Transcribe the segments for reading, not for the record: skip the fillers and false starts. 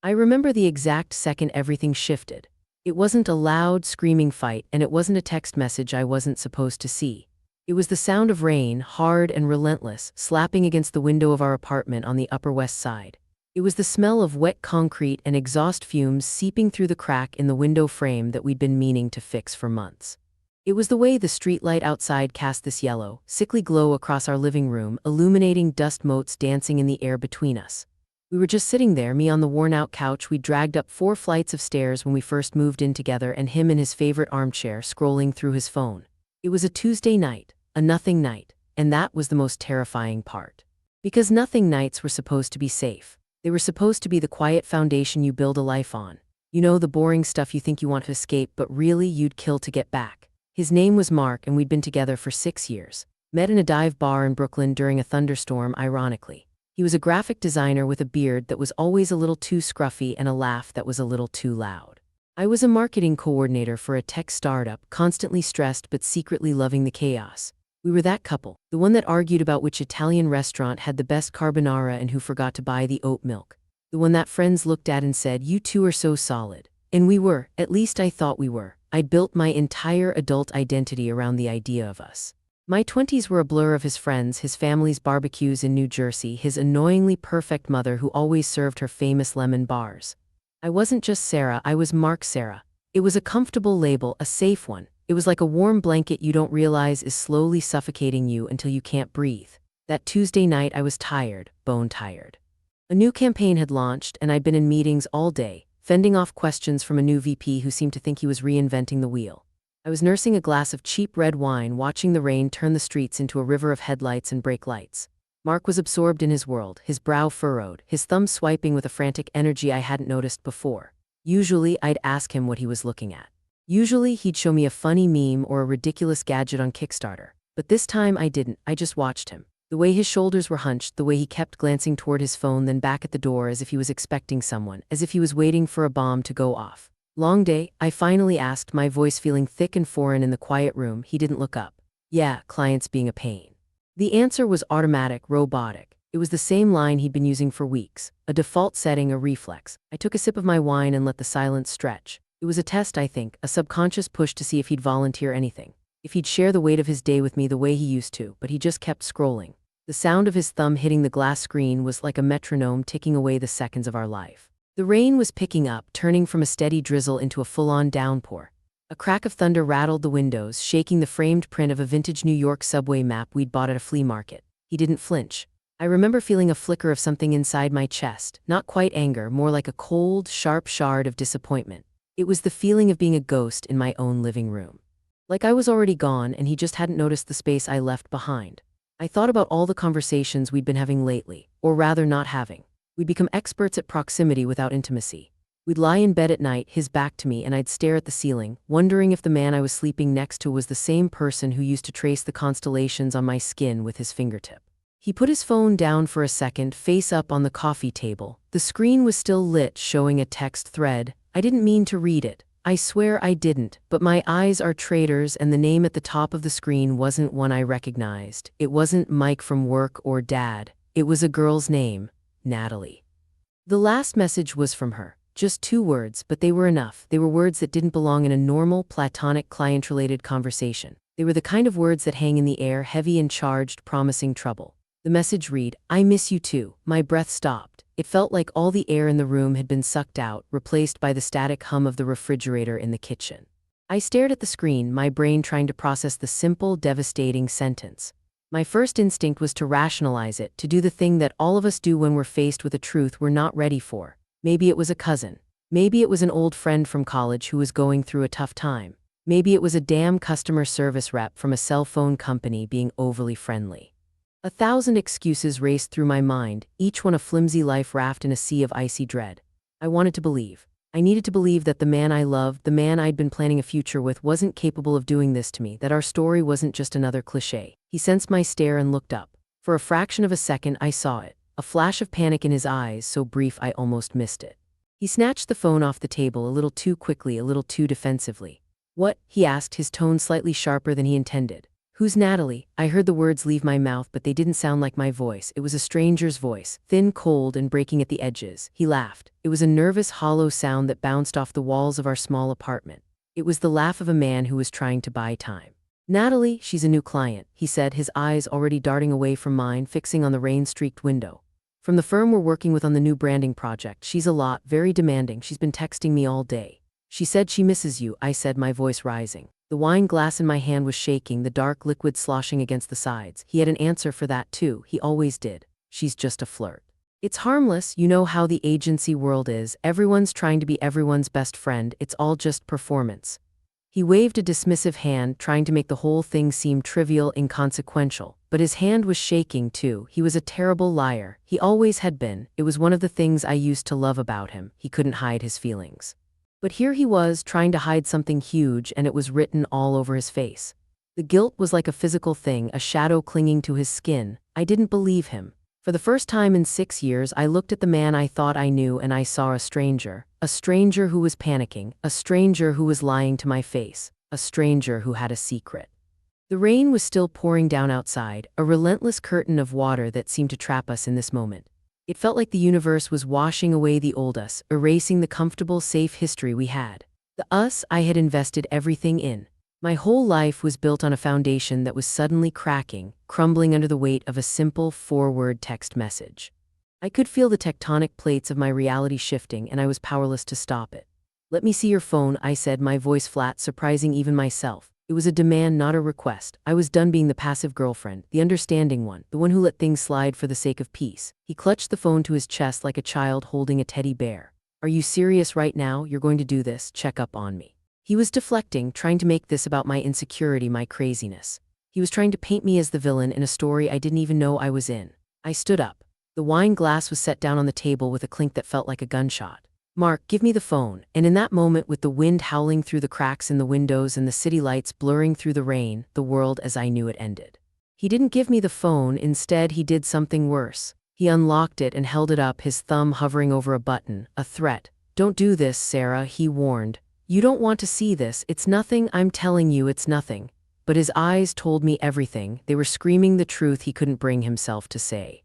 I remember the exact second everything shifted. It wasn't a loud, screaming fight, and it wasn't a text message I wasn't supposed to see. It was the sound of rain, hard and relentless, slapping against the window of our apartment on the Upper West Side. It was the smell of wet concrete and exhaust fumes seeping through the crack in the window frame that we'd been meaning to fix for months. It was the way the streetlight outside cast this yellow, sickly glow across our living room, illuminating dust motes dancing in the air between us. We were just sitting there, me on the worn-out couch we'd dragged up 4 flights of stairs when we first moved in together, and him in his favorite armchair scrolling through his phone. It was a Tuesday night, a nothing night, and that was the most terrifying part. Because nothing nights were supposed to be safe. They were supposed to be the quiet foundation you build a life on. You know, the boring stuff you think you want to escape, but really you'd kill to get back. His name was Mark, and we'd been together for 6 years. Met in a dive bar in Brooklyn during a thunderstorm, ironically. He was a graphic designer with a beard that was always a little too scruffy and a laugh that was a little too loud. I was a marketing coordinator for a tech startup, constantly stressed but secretly loving the chaos. We were that couple, the one that argued about which Italian restaurant had the best carbonara and who forgot to buy the oat milk. The one that friends looked at and said, "You two are so solid." And we were, at least I thought we were. I'd built my entire adult identity around the idea of us. My 20s were a blur of his friends, his family's barbecues in New Jersey, his annoyingly perfect mother who always served her famous lemon bars. I wasn't just Sarah, I was Mark Sarah. It was a comfortable label, a safe one. It was like a warm blanket you don't realize is slowly suffocating you until you can't breathe. That Tuesday night I was tired, bone tired. A new campaign had launched, and I'd been in meetings all day, fending off questions from a new VP who seemed to think he was reinventing the wheel. I was nursing a glass of cheap red wine, watching the rain turn the streets into a river of headlights and brake lights. Mark was absorbed in his world, his brow furrowed, his thumb swiping with a frantic energy I hadn't noticed before. Usually, I'd ask him what he was looking at. Usually, he'd show me a funny meme or a ridiculous gadget on Kickstarter. But this time I didn't, I just watched him. The way his shoulders were hunched, the way he kept glancing toward his phone then back at the door as if he was expecting someone, as if he was waiting for a bomb to go off. "Long day?" I finally asked, my voice feeling thick and foreign in the quiet room. He didn't look up. "Yeah, clients being a pain." The answer was automatic, robotic. It was the same line he'd been using for weeks, a default setting, a reflex. I took a sip of my wine and let the silence stretch. It was a test, I think, a subconscious push to see if he'd volunteer anything. If he'd share the weight of his day with me the way he used to, but he just kept scrolling. The sound of his thumb hitting the glass screen was like a metronome ticking away the seconds of our life. The rain was picking up, turning from a steady drizzle into a full-on downpour. A crack of thunder rattled the windows, shaking the framed print of a vintage New York subway map we'd bought at a flea market. He didn't flinch. I remember feeling a flicker of something inside my chest, not quite anger, more like a cold, sharp shard of disappointment. It was the feeling of being a ghost in my own living room. Like I was already gone and he just hadn't noticed the space I left behind. I thought about all the conversations we'd been having lately, or rather not having. We'd become experts at proximity without intimacy. We'd lie in bed at night, his back to me, and I'd stare at the ceiling, wondering if the man I was sleeping next to was the same person who used to trace the constellations on my skin with his fingertip. He put his phone down for a second, face up on the coffee table. The screen was still lit, showing a text thread. I didn't mean to read it. I swear I didn't, but my eyes are traitors, and the name at the top of the screen wasn't one I recognized. It wasn't Mike from work or Dad. It was a girl's name, Natalie. The last message was from her. Just 2 words, but they were enough. They were words that didn't belong in a normal, platonic, client-related conversation. They were the kind of words that hang in the air, heavy and charged, promising trouble. The message read, "I miss you too." My breath stopped. It felt like all the air in the room had been sucked out, replaced by the static hum of the refrigerator in the kitchen. I stared at the screen, my brain trying to process the simple, devastating sentence. My first instinct was to rationalize it, to do the thing that all of us do when we're faced with a truth we're not ready for. Maybe it was a cousin. Maybe it was an old friend from college who was going through a tough time. Maybe it was a damn customer service rep from a cell phone company being overly friendly. 1,000 excuses raced through my mind, each one a flimsy life raft in a sea of icy dread. I wanted to believe. I needed to believe that the man I loved, the man I'd been planning a future with, wasn't capable of doing this to me, that our story wasn't just another cliché. He sensed my stare and looked up. For a fraction of a second, I saw it. A flash of panic in his eyes, so brief I almost missed it. He snatched the phone off the table a little too quickly, a little too defensively. "What?" he asked, his tone slightly sharper than he intended. "Who's Natalie?" I heard the words leave my mouth, but they didn't sound like my voice. It was a stranger's voice, thin, cold, and breaking at the edges. He laughed. It was a nervous, hollow sound that bounced off the walls of our small apartment. It was the laugh of a man who was trying to buy time. "Natalie, she's a new client," he said, his eyes already darting away from mine, fixing on the rain-streaked window. "From the firm we're working with on the new branding project. She's a lot, very demanding. She's been texting me all day. She said she misses you," I said, my voice rising. The wine glass in my hand was shaking, the dark liquid sloshing against the sides. He had an answer for that too, he always did. "She's just a flirt. It's harmless, you know how the agency world is. Everyone's trying to be everyone's best friend. It's all just performance." He waved a dismissive hand, trying to make the whole thing seem trivial, inconsequential. But his hand was shaking too. He was a terrible liar. He always had been. It was one of the things I used to love about him. He couldn't hide his feelings. But here he was, trying to hide something huge, and it was written all over his face. The guilt was like a physical thing, a shadow clinging to his skin. I didn't believe him. For the first time in 6 years, I looked at the man I thought I knew, and I saw a stranger who was panicking, a stranger who was lying to my face, a stranger who had a secret. The rain was still pouring down outside, a relentless curtain of water that seemed to trap us in this moment. It felt like the universe was washing away the old us, erasing the comfortable, safe history we had. The us I had invested everything in. My whole life was built on a foundation that was suddenly cracking, crumbling under the weight of a simple 4-word text message. I could feel the tectonic plates of my reality shifting, and I was powerless to stop it. "Let me see your phone," I said, my voice flat, surprising even myself. It was a demand, not a request. I was done being the passive girlfriend, the understanding one, the one who let things slide for the sake of peace. He clutched the phone to his chest like a child holding a teddy bear. "Are you serious right now? You're going to do this? Check up on me." He was deflecting, trying to make this about my insecurity, my craziness. He was trying to paint me as the villain in a story I didn't even know I was in. I stood up. The wine glass was set down on the table with a clink that felt like a gunshot. "Mark, give me the phone." And in that moment, with the wind howling through the cracks in the windows and the city lights blurring through the rain, the world as I knew it ended. He didn't give me the phone. Instead, he did something worse. He unlocked it and held it up, his thumb hovering over a button, a threat. "Don't do this, Sarah," he warned. "You don't want to see this. It's nothing, I'm telling you, it's nothing." But his eyes told me everything. They were screaming the truth he couldn't bring himself to say.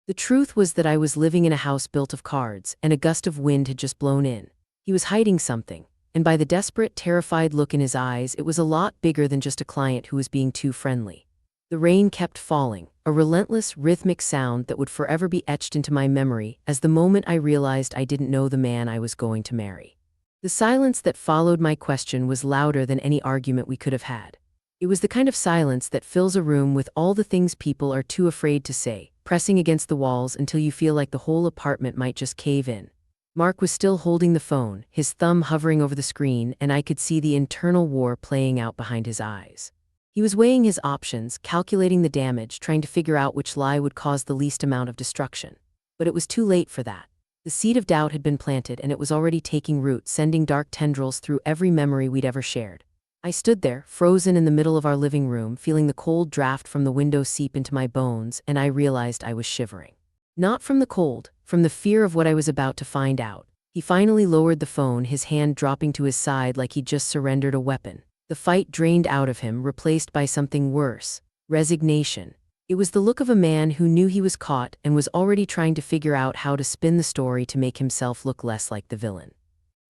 The truth was that I was living in a house built of cards, and a gust of wind had just blown in. He was hiding something, and by the desperate, terrified look in his eyes, it was a lot bigger than just a client who was being too friendly. The rain kept falling, a relentless, rhythmic sound that would forever be etched into my memory as the moment I realized I didn't know the man I was going to marry. The silence that followed my question was louder than any argument we could have had. It was the kind of silence that fills a room with all the things people are too afraid to say, pressing against the walls until you feel like the whole apartment might just cave in. Mark was still holding the phone, his thumb hovering over the screen, and I could see the internal war playing out behind his eyes. He was weighing his options, calculating the damage, trying to figure out which lie would cause the least amount of destruction. But it was too late for that. The seed of doubt had been planted, and it was already taking root, sending dark tendrils through every memory we'd ever shared. I stood there, frozen in the middle of our living room, feeling the cold draft from the window seep into my bones, and I realized I was shivering. Not from the cold, from the fear of what I was about to find out. He finally lowered the phone, his hand dropping to his side like he'd just surrendered a weapon. The fight drained out of him, replaced by something worse: resignation. It was the look of a man who knew he was caught and was already trying to figure out how to spin the story to make himself look less like the villain.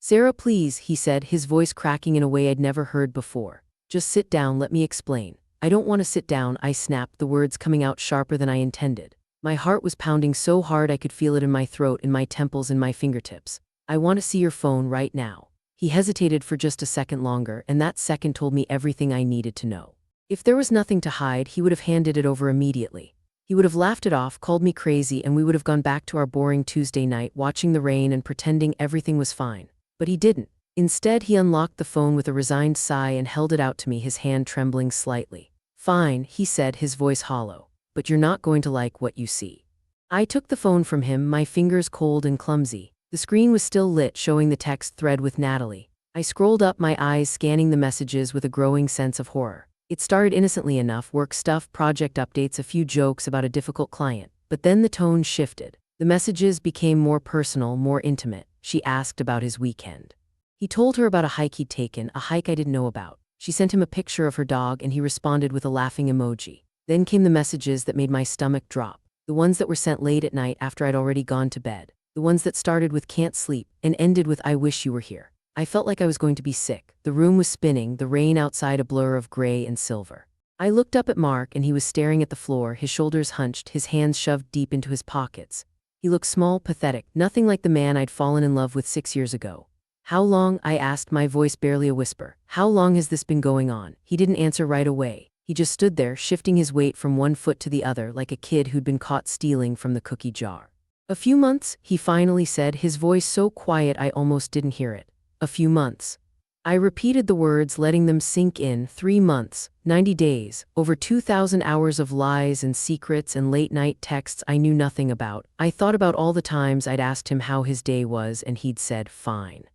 "Sarah, please," he said, his voice cracking in a way I'd never heard before. "Just sit down, let me explain." "I don't want to sit down," I snapped, the words coming out sharper than I intended. My heart was pounding so hard I could feel it in my throat, in my temples, in my fingertips. "I want to see your phone right now." He hesitated for just a second longer, and that second told me everything I needed to know. If there was nothing to hide, he would have handed it over immediately. He would have laughed it off, called me crazy, and we would have gone back to our boring Tuesday night, watching the rain and pretending everything was fine. But he didn't. Instead, he unlocked the phone with a resigned sigh and held it out to me, his hand trembling slightly. "Fine," he said, his voice hollow. "But you're not going to like what you see." I took the phone from him, my fingers cold and clumsy. The screen was still lit, showing the text thread with Natalie. I scrolled up, my eyes scanning the messages with a growing sense of horror. It started innocently enough: work stuff, project updates, a few jokes about a difficult client. But then the tone shifted. The messages became more personal, more intimate. She asked about his weekend. He told her about a hike he'd taken, a hike I didn't know about. She sent him a picture of her dog and he responded with a laughing emoji. Then came the messages that made my stomach drop. The ones that were sent late at night after I'd already gone to bed. The ones that started with "can't sleep" and ended with "I wish you were here." I felt like I was going to be sick. The room was spinning, the rain outside a blur of gray and silver. I looked up at Mark and he was staring at the floor, his shoulders hunched, his hands shoved deep into his pockets. He looked small, pathetic, nothing like the man I'd fallen in love with 6 years ago. "How long?" I asked, my voice barely a whisper. "How long has this been going on?" He didn't answer right away. He just stood there, shifting his weight from one foot to the other like a kid who'd been caught stealing from the cookie jar. "A few months," he finally said, his voice so quiet I almost didn't hear it. "A few months." I repeated the words, letting them sink in. 3 months, 90 days, over 2,000 hours of lies and secrets and late-night texts I knew nothing about. I thought about all the times I'd asked him how his day was and he'd said, "Fine."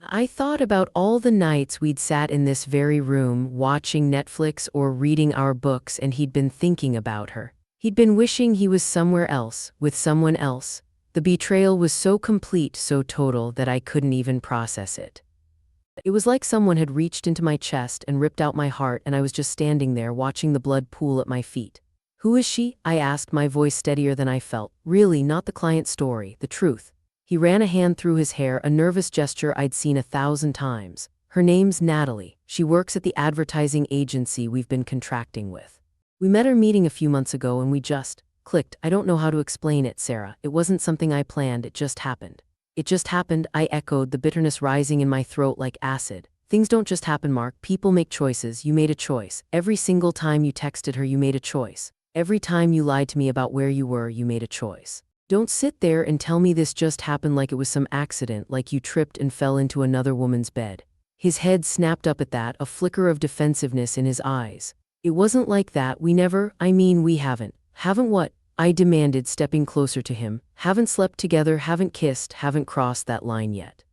I thought about all the nights we'd sat in this very room, watching Netflix or reading our books, and he'd been thinking about her. He'd been wishing he was somewhere else, with someone else. The betrayal was so complete, so total, that I couldn't even process it. It was like someone had reached into my chest and ripped out my heart, and I was just standing there watching the blood pool at my feet. "Who is she?" I asked, my voice steadier than I felt. Really, not the client story, the truth. He ran a hand through his hair, a nervous gesture I'd seen 1,000 times. "Her name's Natalie. She works at the advertising agency we've been contracting with. We met our meeting a few months ago and we just clicked. I don't know how to explain it, Sarah. It wasn't something I planned, it just happened." "It just happened," I echoed, the bitterness rising in my throat like acid. "Things don't just happen, Mark. People make choices. You made a choice. Every single time you texted her, you made a choice. Every time you lied to me about where you were, you made a choice. Don't sit there and tell me this just happened like it was some accident, like you tripped and fell into another woman's bed." His head snapped up at that, a flicker of defensiveness in his eyes. "It wasn't like that. We never, we haven't." "Haven't what?" I demanded, stepping closer to him. "Haven't slept together, haven't kissed, haven't crossed that line yet."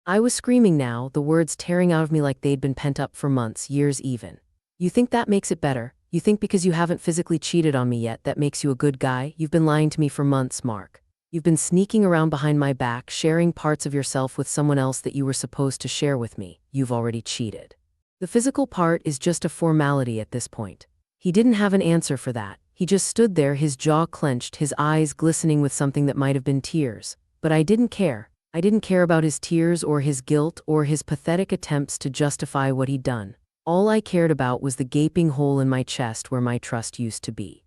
I was screaming now, the words tearing out of me like they'd been pent up for months, years even. "You think that makes it better? You think because you haven't physically cheated on me yet, that makes you a good guy? You've been lying to me for months, Mark. You've been sneaking around behind my back, sharing parts of yourself with someone else that you were supposed to share with me. You've already cheated. The physical part is just a formality at this point." He didn't have an answer for that. He just stood there, his jaw clenched, his eyes glistening with something that might have been tears. But I didn't care. I didn't care about his tears or his guilt or his pathetic attempts to justify what he'd done. All I cared about was the gaping hole in my chest where my trust used to be.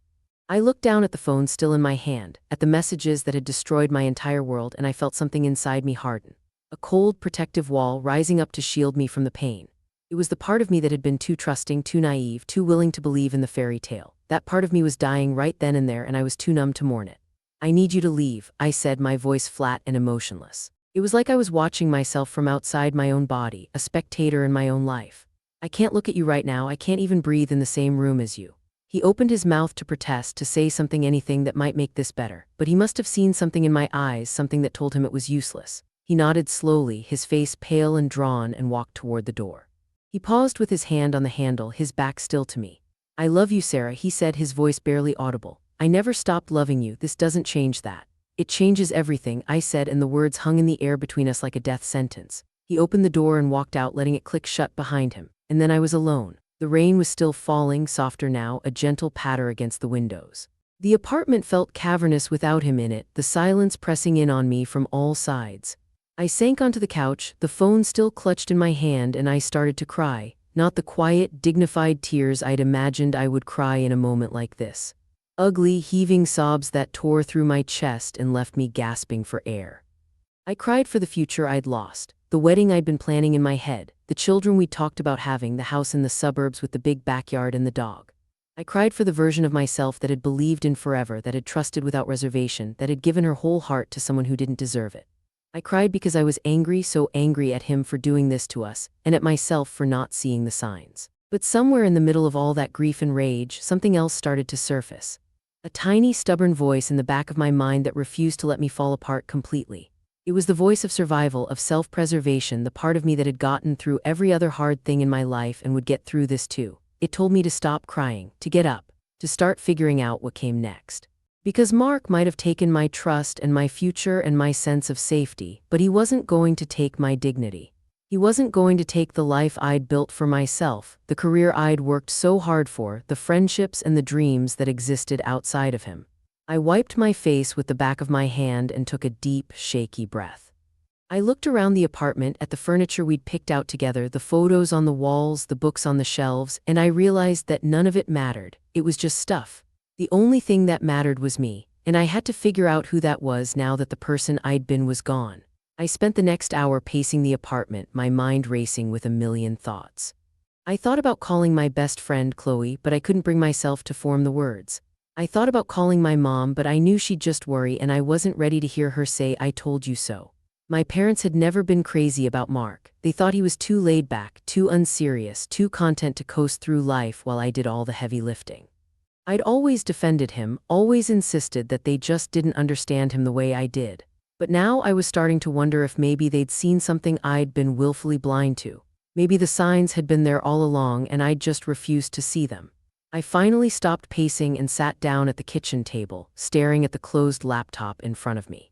I looked down at the phone still in my hand, at the messages that had destroyed my entire world, and I felt something inside me harden. A cold, protective wall rising up to shield me from the pain. It was the part of me that had been too trusting, too naive, too willing to believe in the fairy tale. That part of me was dying right then and there, and I was too numb to mourn it. "I need you to leave," I said, my voice flat and emotionless. It was like I was watching myself from outside my own body, a spectator in my own life. "I can't look at you right now. I can't even breathe in the same room as you." He opened his mouth to protest, to say something, anything that might make this better. But he must have seen something in my eyes, something that told him it was useless. He nodded slowly, his face pale and drawn, and walked toward the door. He paused with his hand on the handle, his back still to me. "I love you, Sarah," he said, his voice barely audible. "I never stopped loving you. This doesn't change that." "It changes everything," I said, and the words hung in the air between us like a death sentence. He opened the door and walked out, letting it click shut behind him. And then I was alone. The rain was still falling, softer now, a gentle patter against the windows. The apartment felt cavernous without him in it, the silence pressing in on me from all sides. I sank onto the couch, the phone still clutched in my hand, and I started to cry. Not the quiet, dignified tears I'd imagined I would cry in a moment like this. Ugly, heaving sobs that tore through my chest and left me gasping for air. I cried for the future I'd lost, the wedding I'd been planning in my head, the children we'd talked about having, the house in the suburbs with the big backyard and the dog. I cried for the version of myself that had believed in forever, that had trusted without reservation, that had given her whole heart to someone who didn't deserve it. I cried because I was angry, so angry at him for doing this to us, and at myself for not seeing the signs. But somewhere in the middle of all that grief and rage, something else started to surface. A tiny, stubborn voice in the back of my mind that refused to let me fall apart completely. It was the voice of survival, of self-preservation, the part of me that had gotten through every other hard thing in my life and would get through this too. It told me to stop crying, to get up, to start figuring out what came next. Because Mark might have taken my trust and my future and my sense of safety, but he wasn't going to take my dignity. He wasn't going to take the life I'd built for myself, the career I'd worked so hard for, the friendships and the dreams that existed outside of him. I wiped my face with the back of my hand and took a deep, shaky breath. I looked around the apartment at the furniture we'd picked out together, the photos on the walls, the books on the shelves, and I realized that none of it mattered. It was just stuff. The only thing that mattered was me, and I had to figure out who that was now that the person I'd been was gone. I spent the next hour pacing the apartment, my mind racing with a million thoughts. I thought about calling my best friend Chloe, but I couldn't bring myself to form the words. I thought about calling my mom, but I knew she'd just worry, and I wasn't ready to hear her say, "I told you so." My parents had never been crazy about Mark. They thought he was too laid back, too unserious, too content to coast through life while I did all the heavy lifting. I'd always defended him, always insisted that they just didn't understand him the way I did. But now I was starting to wonder if maybe they'd seen something I'd been willfully blind to. Maybe the signs had been there all along and I'd just refused to see them. I finally stopped pacing and sat down at the kitchen table, staring at the closed laptop in front of me.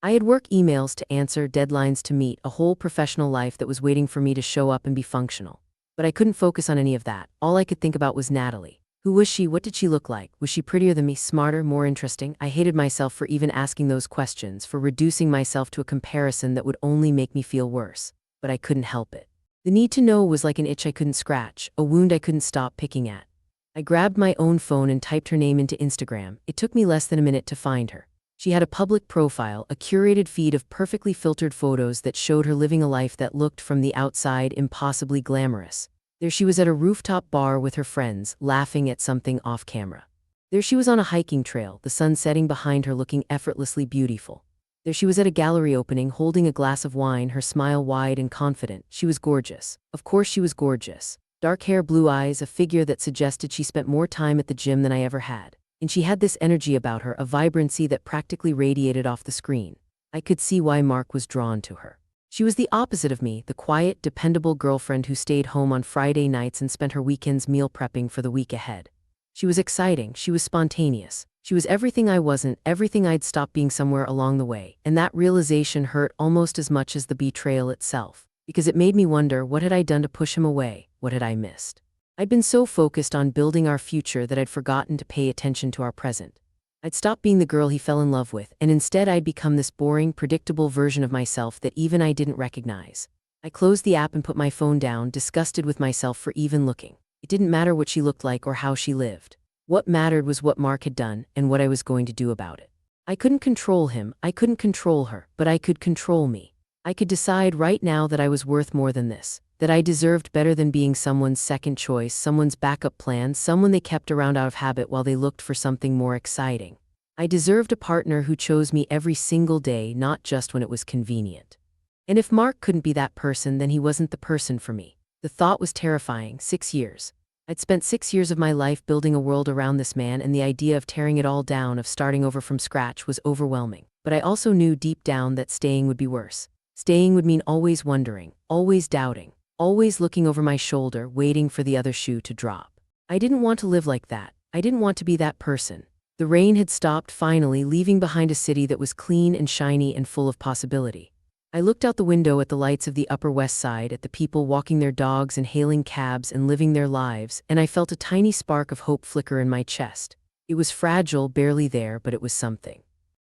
I had work emails to answer, deadlines to meet, a whole professional life that was waiting for me to show up and be functional. But I couldn't focus on any of that. All I could think about was Natalie. Who was she? What did she look like? Was she prettier than me, smarter, more interesting? I hated myself for even asking those questions, for reducing myself to a comparison that would only make me feel worse. But I couldn't help it. The need to know was like an itch I couldn't scratch, a wound I couldn't stop picking at. I grabbed my own phone and typed her name into Instagram. It took me less than a minute to find her. She had a public profile, a curated feed of perfectly filtered photos that showed her living a life that looked from the outside impossibly glamorous. There she was at a rooftop bar with her friends, laughing at something off camera. There she was on a hiking trail, the sun setting behind her looking effortlessly beautiful. There she was at a gallery opening, holding a glass of wine, her smile wide and confident. She was gorgeous. Of course she was gorgeous. Dark hair, blue eyes, a figure that suggested she spent more time at the gym than I ever had. And she had this energy about her, a vibrancy that practically radiated off the screen. I could see why Mark was drawn to her. She was the opposite of me, the quiet, dependable girlfriend who stayed home on Friday nights and spent her weekends meal prepping for the week ahead. She was exciting, she was spontaneous. She was everything I wasn't, everything I'd stopped being somewhere along the way, and that realization hurt almost as much as the betrayal itself, because it made me wonder, what had I done to push him away? What had I missed? I'd been so focused on building our future that I'd forgotten to pay attention to our present. I'd stopped being the girl he fell in love with, and instead I'd become this boring, predictable version of myself that even I didn't recognize. I closed the app and put my phone down, disgusted with myself for even looking. It didn't matter what she looked like or how she lived. What mattered was what Mark had done and what I was going to do about it. I couldn't control him, I couldn't control her, but I could control me. I could decide right now that I was worth more than this, that I deserved better than being someone's second choice, someone's backup plan, someone they kept around out of habit while they looked for something more exciting. I deserved a partner who chose me every single day, not just when it was convenient. And if Mark couldn't be that person, then he wasn't the person for me. The thought was terrifying. 6 years. I'd spent 6 years of my life building a world around this man, and the idea of tearing it all down, of starting over from scratch, was overwhelming. But I also knew deep down that staying would be worse. Staying would mean always wondering, always doubting, always looking over my shoulder, waiting for the other shoe to drop. I didn't want to live like that. I didn't want to be that person. The rain had stopped finally, leaving behind a city that was clean and shiny and full of possibility. I looked out the window at the lights of the Upper West Side, at the people walking their dogs and hailing cabs and living their lives, and I felt a tiny spark of hope flicker in my chest. It was fragile, barely there, but it was something.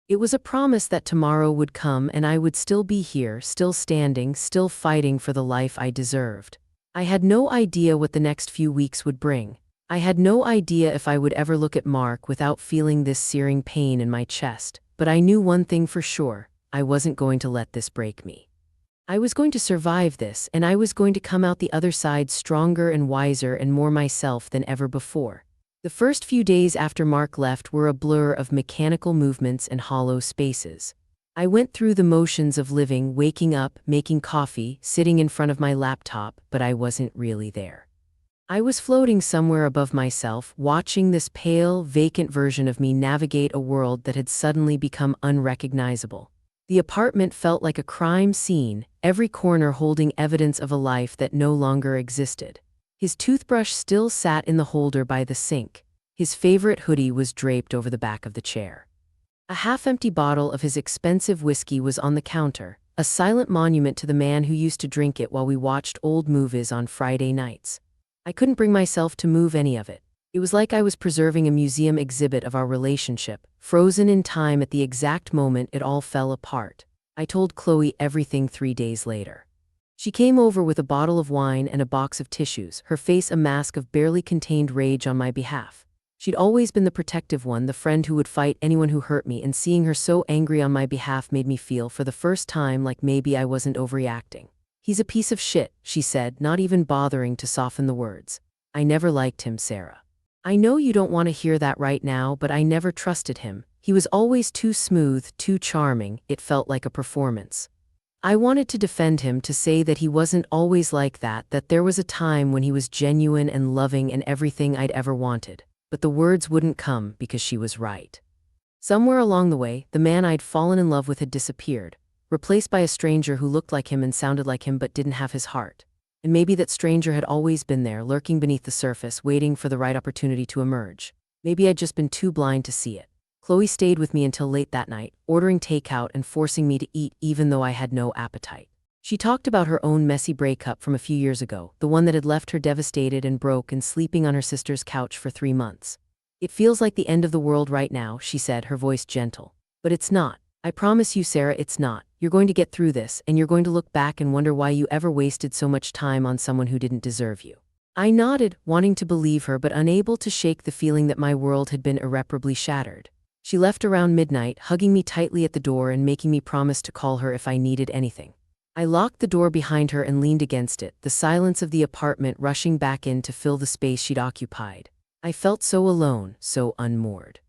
It was a promise that tomorrow would come and I would still be here, still standing, still fighting for the life I deserved. I had no idea what the next few weeks would bring. I had no idea if I would ever look at Mark without feeling this searing pain in my chest, but I knew one thing for sure: I wasn't going to let this break me. I was going to survive this, and I was going to come out the other side stronger and wiser and more myself than ever before. The first few days after Mark left were a blur of mechanical movements and hollow spaces. I went through the motions of living, waking up, making coffee, sitting in front of my laptop, but I wasn't really there. I was floating somewhere above myself, watching this pale, vacant version of me navigate a world that had suddenly become unrecognizable. The apartment felt like a crime scene, every corner holding evidence of a life that no longer existed. His toothbrush still sat in the holder by the sink. His favorite hoodie was draped over the back of the chair. A half-empty bottle of his expensive whiskey was on the counter. A a silent monument to the man who used to drink it while we watched old movies on Friday nights. I couldn't bring myself to move any of it. It was like I was preserving a museum exhibit of our relationship, frozen in time at the exact moment it all fell apart. I told Chloe everything 3 days later. She came over with a bottle of wine and a box of tissues, her face a mask of barely contained rage on my behalf. She'd always been the protective one, the friend who would fight anyone who hurt me, and seeing her so angry on my behalf made me feel for the first time like maybe I wasn't overreacting. "He's a piece of shit," she said, not even bothering to soften the words. "I never liked him, Sarah. I know you don't want to hear that right now, but I never trusted him. He was always too smooth, too charming, it felt like a performance. I wanted to defend him, to say that he wasn't always like that there was a time when he was genuine and loving and everything I'd ever wanted. But the words wouldn't come because she was right. Somewhere along the way, the man I'd fallen in love with had disappeared, replaced by a stranger who looked like him and sounded like him but didn't have his heart. And maybe that stranger had always been there, lurking beneath the surface, waiting for the right opportunity to emerge. Maybe I'd just been too blind to see it. Chloe stayed with me until late that night, ordering takeout and forcing me to eat even though I had no appetite. She talked about her own messy breakup from a few years ago, the one that had left her devastated and broke and sleeping on her sister's couch for 3 months. "It feels like the end of the world right now," she said, her voice gentle. "But it's not. I promise you, Sarah, it's not. You're going to get through this, and you're going to look back and wonder why you ever wasted so much time on someone who didn't deserve you." I nodded, wanting to believe her but unable to shake the feeling that my world had been irreparably shattered. She left around midnight, hugging me tightly at the door and making me promise to call her if I needed anything. I locked the door behind her and leaned against it, the silence of the apartment rushing back in to fill the space she'd occupied. I felt so alone, so unmoored.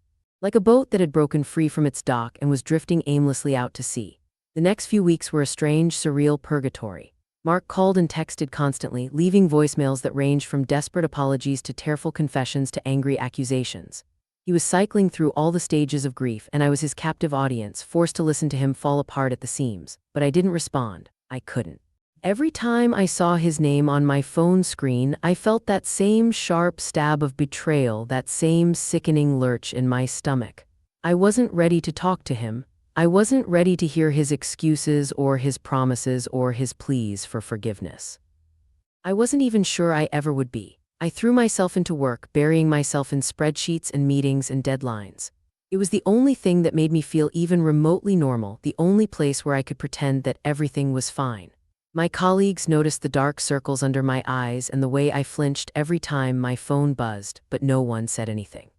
Like a boat that had broken free from its dock and was drifting aimlessly out to sea. The next few weeks were a strange, surreal purgatory. Mark called and texted constantly, leaving voicemails that ranged from desperate apologies to tearful confessions to angry accusations. He was cycling through all the stages of grief, and I was his captive audience, forced to listen to him fall apart at the seams. But I didn't respond. I couldn't. Every time I saw his name on my phone screen, I felt that same sharp stab of betrayal, that same sickening lurch in my stomach. I wasn't ready to talk to him. I wasn't ready to hear his excuses or his promises or his pleas for forgiveness. I wasn't even sure I ever would be. I threw myself into work, burying myself in spreadsheets and meetings and deadlines. It was the only thing that made me feel even remotely normal, the only place where I could pretend that everything was fine. My colleagues noticed the dark circles under my eyes and the way I flinched every time my phone buzzed, but no one said anything.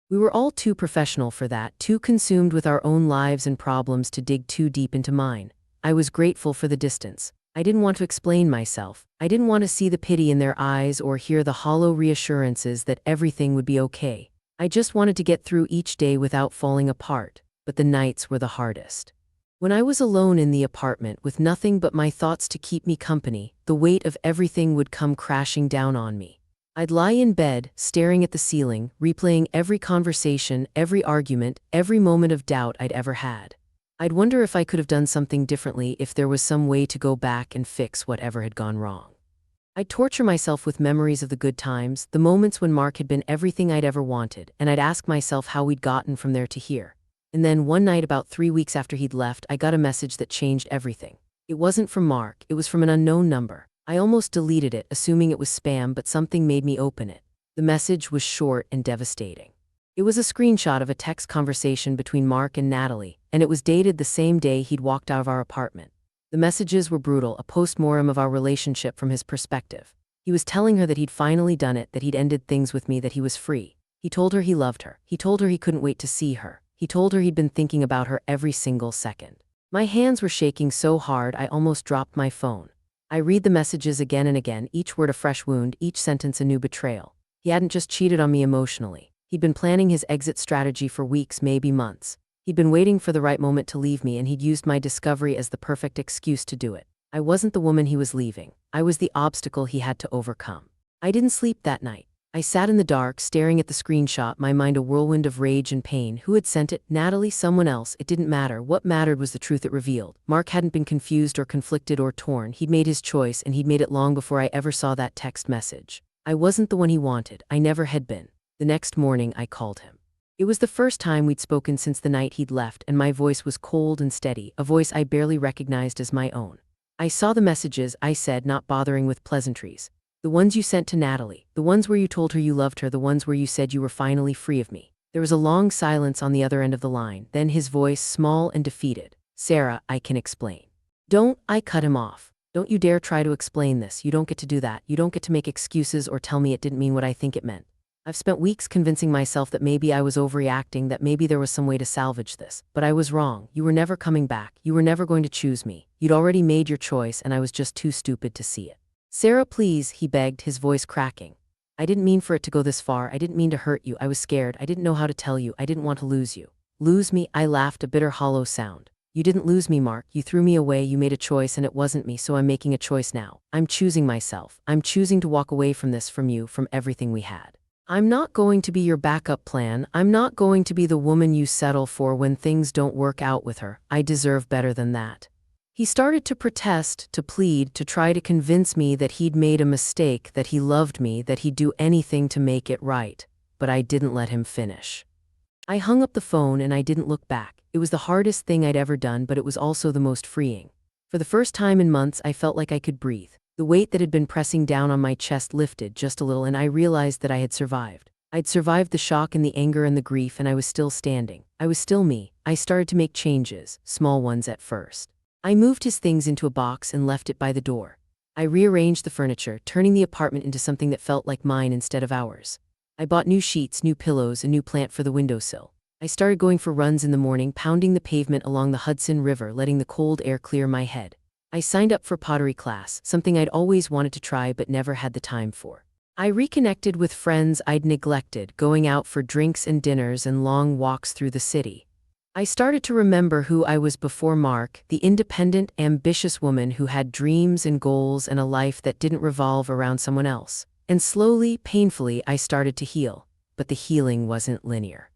We were all too professional for that, too consumed with our own lives and problems to dig too deep into mine. I was grateful for the distance. I didn't want to explain myself. I didn't want to see the pity in their eyes or hear the hollow reassurances that everything would be okay. I just wanted to get through each day without falling apart, but the nights were the hardest. When I was alone in the apartment with nothing but my thoughts to keep me company, the weight of everything would come crashing down on me. I'd lie in bed, staring at the ceiling, replaying every conversation, every argument, every moment of doubt I'd ever had. I'd wonder if I could have done something differently, if there was some way to go back and fix whatever had gone wrong. I'd torture myself with memories of the good times, the moments when Mark had been everything I'd ever wanted, and I'd ask myself how we'd gotten from there to here. And then one night, about 3 weeks after he'd left, I got a message that changed everything. It wasn't from Mark, it was from an unknown number. I almost deleted it, assuming it was spam, but something made me open it. The message was short and devastating. It was a screenshot of a text conversation between Mark and Natalie, and it was dated the same day he'd walked out of our apartment. The messages were brutal, a postmortem of our relationship from his perspective. He was telling her that he'd finally done it, that he'd ended things with me, that he was free. He told her he loved her. He told her he couldn't wait to see her. He told her he'd been thinking about her every single second. My hands were shaking so hard I almost dropped my phone. I read the messages again and again, each word a fresh wound, each sentence a new betrayal. He hadn't just cheated on me emotionally. He'd been planning his exit strategy for weeks, maybe months. He'd been waiting for the right moment to leave me, and he'd used my discovery as the perfect excuse to do it. I wasn't the woman he was leaving. I was the obstacle he had to overcome. I didn't sleep that night. I sat in the dark, staring at the screenshot, my mind a whirlwind of rage and pain. Who had sent it? Natalie? Someone else? It didn't matter. What mattered was the truth it revealed. Mark hadn't been confused or conflicted or torn. He'd made his choice, and he'd made it long before I ever saw that text message. I wasn't the one he wanted. I never had been. The next morning, I called him. It was the first time we'd spoken since the night he'd left, and my voice was cold and steady, a voice I barely recognized as my own. "I saw the messages," I said, not bothering with pleasantries. "The ones you sent to Natalie, the ones where you told her you loved her, the ones where you said you were finally free of me." There was a long silence on the other end of the line, then his voice, small and defeated. "Sarah, I can explain." "Don't," I cut him off. "Don't you dare try to explain this. You don't get to do that. You don't get to make excuses or tell me it didn't mean what I think it meant. I've spent weeks convincing myself that maybe I was overreacting, that maybe there was some way to salvage this. But I was wrong. You were never coming back. You were never going to choose me. You'd already made your choice, and I was just too stupid to see it." "Sarah, please," he begged, his voice cracking. "I didn't mean for it to go this far. I didn't mean to hurt you. I was scared. I didn't know how to tell you. I didn't want to lose you." "Lose me?" I laughed, a bitter, hollow sound. "You didn't lose me, Mark. You threw me away. You made a choice, and it wasn't me, so I'm making a choice now. I'm choosing myself. I'm choosing to walk away from this, from you, from everything we had. I'm not going to be your backup plan. I'm not going to be the woman you settle for when things don't work out with her. I deserve better than that." He started to protest, to plead, to try to convince me that he'd made a mistake, that he loved me, that he'd do anything to make it right. But I didn't let him finish. I hung up the phone and I didn't look back. It was the hardest thing I'd ever done, but it was also the most freeing. For the first time in months, I felt like I could breathe. The weight that had been pressing down on my chest lifted just a little, and I realized that I had survived. I'd survived the shock and the anger and the grief, and I was still standing. I was still me. I started to make changes, small ones at first. I moved his things into a box and left it by the door. I rearranged the furniture, turning the apartment into something that felt like mine instead of ours. I bought new sheets, new pillows, a new plant for the windowsill. I started going for runs in the morning, pounding the pavement along the Hudson River, letting the cold air clear my head. I signed up for pottery class, something I'd always wanted to try but never had the time for. I reconnected with friends I'd neglected, going out for drinks and dinners and long walks through the city. I started to remember who I was before Mark, the independent, ambitious woman who had dreams and goals and a life that didn't revolve around someone else. And slowly, painfully, I started to heal. But the healing wasn't linear.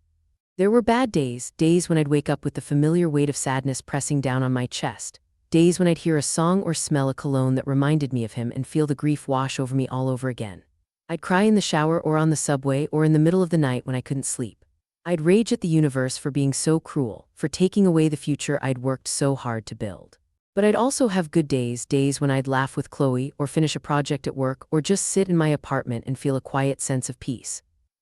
There were bad days, days when I'd wake up with the familiar weight of sadness pressing down on my chest. Days when I'd hear a song or smell a cologne that reminded me of him and feel the grief wash over me all over again. I'd cry in the shower or on the subway or in the middle of the night when I couldn't sleep. I'd rage at the universe for being so cruel, for taking away the future I'd worked so hard to build. But I'd also have good days, days when I'd laugh with Chloe or finish a project at work or just sit in my apartment and feel a quiet sense of peace.